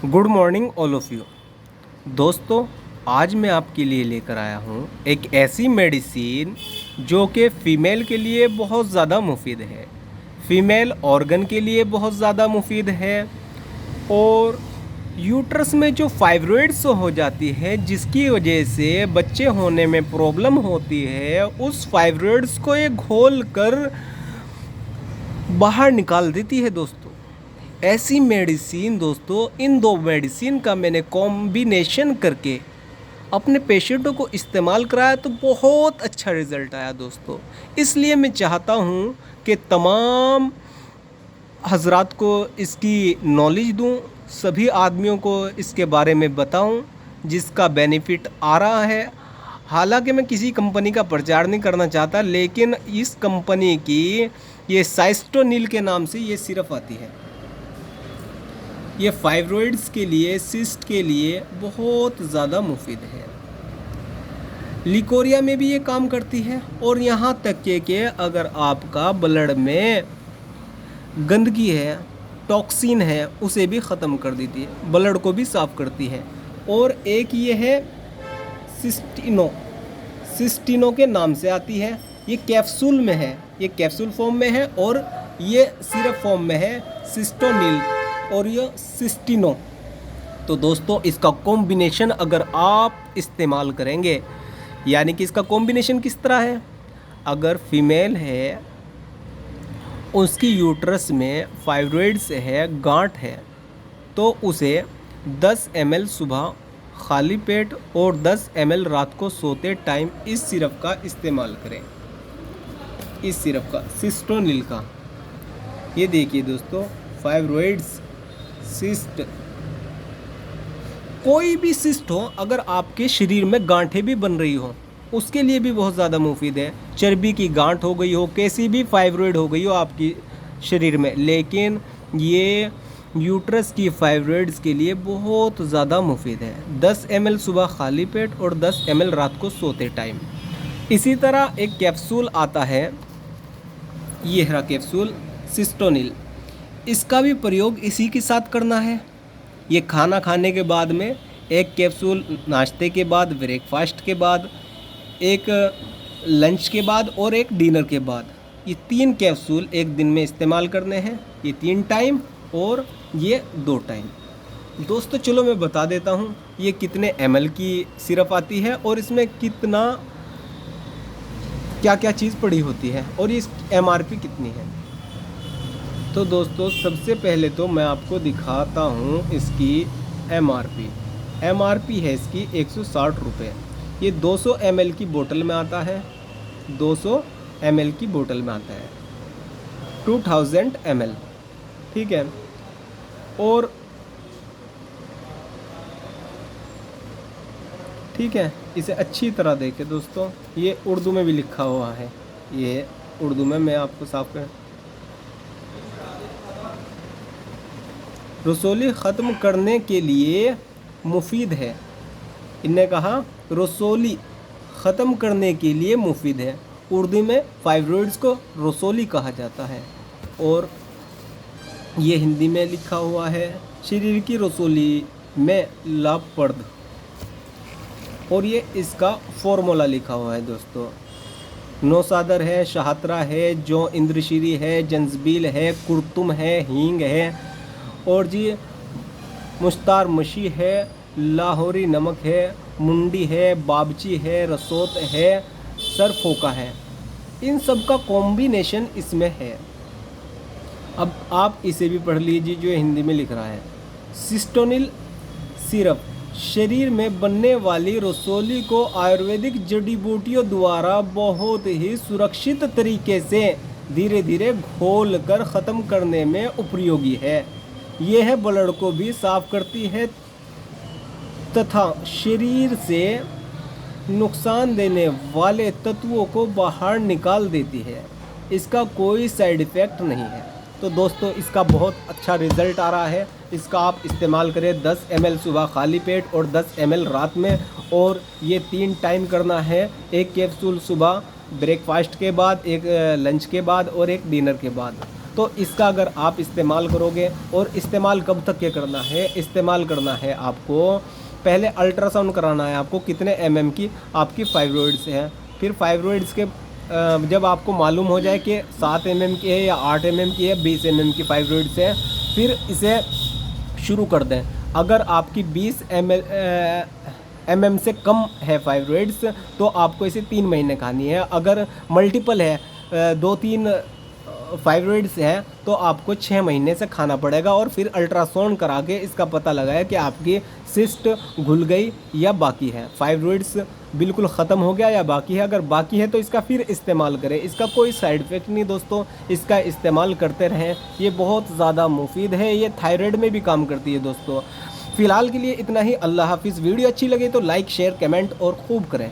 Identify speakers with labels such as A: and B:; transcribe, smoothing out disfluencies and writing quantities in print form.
A: Good morning all of you. दोस्तों, आज मैं आपके लिए लेकर आया हूँ एक ऐसी मेडिसिन जो कि फ़ीमेल के लिए बहुत ज़्यादा मुफीद है, फ़ीमेल ऑर्गन के लिए बहुत ज़्यादा मुफीद है। और यूट्रस में जो फाइब्रॉइड्स हो जाती है जिसकी वजह से बच्चे होने में प्रॉब्लम होती है, उस फाइब्रॉइड्स को ये घोल कर बाहर निकाल देती है। दोस्तों, ऐसी मेडिसिन, दोस्तों इन दो मेडिसिन का मैंने कॉम्बिनेशन करके अपने पेशेंटों को इस्तेमाल कराया तो बहुत अच्छा रिज़ल्ट आया। दोस्तों, इसलिए मैं चाहता हूँ कि तमाम हजरात को इसकी नॉलेज दूँ, सभी आदमियों को इसके बारे में बताऊँ जिसका बेनिफिट आ रहा है। हालांकि मैं किसी कंपनी का प्रचार नहीं करना चाहता, लेकिन इस कंपनी की ये साइस्टोनिल के नाम से ये सिर्फ आती है। ये फाइब्रॉइड्स के लिए, सिस्ट के लिए बहुत ज़्यादा मुफीद है। लिकोरिया में भी ये काम करती है। और यहाँ तक कि अगर आपका ब्लड में गंदगी है, टॉक्सिन है, उसे भी ख़त्म कर देती है, ब्लड को भी साफ़ करती है। और एक ये है सिस्टिनो के नाम से आती है। ये कैप्सूल में है, ये कैप्सूल फॉर्म में है, और ये सिरप फॉर्म में है सिस्टोनिल और ये सिस्टिनो। तो दोस्तों, इसका कॉम्बिनेशन अगर आप इस्तेमाल करेंगे, यानी कि इसका कॉम्बिनेशन किस तरह है, अगर फीमेल है, उसकी यूट्रस में फाइब्रॉइड्स है, गांठ है, तो उसे 10 ml सुबह खाली पेट और 10 ml रात को सोते टाइम इस सिरप का इस्तेमाल करें। इस सिरप का, सिस्टोनिल का। ये देखिए दोस्तों, फाइब्रॉइड्स, सिस्ट, कोई भी सिस्ट हो, अगर आपके शरीर में गांठें भी बन रही हो, उसके लिए भी बहुत ज़्यादा मुफीद है। चर्बी की गांठ हो गई हो, कैसी भी फाइब्रॉइड हो गई हो आपकी शरीर में, लेकिन ये यूट्रस की फाइब्रॉइड्स के लिए बहुत ज़्यादा मुफीद है। 10 ml सुबह खाली पेट और 10 ml रात को सोते टाइम। इसी तरह एक कैप्सूल आता है, ये रहा कैप्सूल सिस्टोनिल। इसका भी प्रयोग इसी के साथ करना है। ये खाना खाने के बाद में एक कैप्सूल, नाश्ते के बाद, ब्रेकफास्ट के बाद, एक लंच के बाद और एक डिनर के बाद, ये 3 कैप्सूल एक दिन में इस्तेमाल करने हैं। ये 3 टाइम और ये 2 टाइम। दोस्तों चलो मैं बता देता हूँ ये कितने ml की सिरप आती है और इसमें कितना क्या क्या चीज़ पड़ी होती है और ये MRP कितनी है। तो दोस्तों, सबसे पहले तो मैं आपको दिखाता हूँ इसकी MRP है इसकी 160 रुपये। ये 200 ml की बोतल में आता है, 200 ml की बोतल में आता है, 2000 ml, ठीक है। और ठीक है, इसे अच्छी तरह देखें दोस्तों, ये उर्दू में भी लिखा हुआ है, ये उर्दू में मैं आपको साफ कर, रसोली ख़त्म करने के लिए मुफीद है। इनने कहा रसोली ख़त्म करने के लिए मुफीद है। उर्दू में फाइब्रॉइड्स को रसोली कहा जाता है। और ये हिंदी में लिखा हुआ है, शरीर की रसोली में लाभप्रद। और ये इसका फॉर्मूला लिखा हुआ है दोस्तों। नौसादर है, शहात्रा है, जो इंद्रशीरी है, जंजबील है, कुर्तुम है, हींग है, और जी मुश्तार मशी है, लाहौरी नमक है, मुंडी है, बाबची है, रसोत है, सरफोका है। इन सब का कॉम्बिनेशन इसमें है। अब आप इसे भी पढ़ लीजिए जो हिंदी में लिख रहा है। सिस्टोनिल सिरप शरीर में बनने वाली रसोली को आयुर्वेदिक जड़ी बूटियों द्वारा बहुत ही सुरक्षित तरीके से धीरे धीरे घोल कर ख़त्म करने में उपयोगी है। यह ब्लड को भी साफ करती है तथा शरीर से नुकसान देने वाले तत्वों को बाहर निकाल देती है। इसका कोई साइड इफ़ेक्ट नहीं है। तो दोस्तों, इसका बहुत अच्छा रिज़ल्ट आ रहा है। इसका आप इस्तेमाल करें 10 ml सुबह खाली पेट और 10 ml रात में, और ये 3 टाइम करना है। एक कैप्सूल सुबह ब्रेकफास्ट के बाद, एक लंच के बाद और एक डिनर के बाद। तो इसका अगर आप इस्तेमाल करोगे, और इस्तेमाल कब तक के करना है, इस्तेमाल करना है आपको पहले अल्ट्रासाउंड कराना है आपको कितने mm की आपकी फाइब्रॉइड्स है। फिर फाइब्रॉइड्स के जब आपको मालूम हो जाए कि 7 mm की है या 8 mm की है, 20 mm की फाइब्रॉइड्स है, फिर इसे शुरू कर दें। अगर आपकी 20 mm से कम है फाइब्रॉइड्स तो आपको इसे 3 महीने खानी है। अगर मल्टीपल है, 2-3 फाइब्रॉइड्स हैं, तो आपको 6 महीने से खाना पड़ेगा, और फिर अल्ट्रासाउंड करा के इसका पता लगाया कि आपकी सिस्ट घुल गई या बाकी है, फाइब्रॉइड्स बिल्कुल ख़त्म हो गया या बाकी है। अगर बाकी है तो इसका फिर इस्तेमाल करें। इसका कोई साइड इफ़ेक्ट नहीं दोस्तों, इसका इस्तेमाल करते रहें, ये बहुत ज़्यादा मुफीद है, ये थायराइड में भी काम करती है दोस्तों। फ़िलहाल के लिए इतना ही। अल्लाह हाफिज़। वीडियो अच्छी लगे तो लाइक शेयर कमेंट और खूब करें।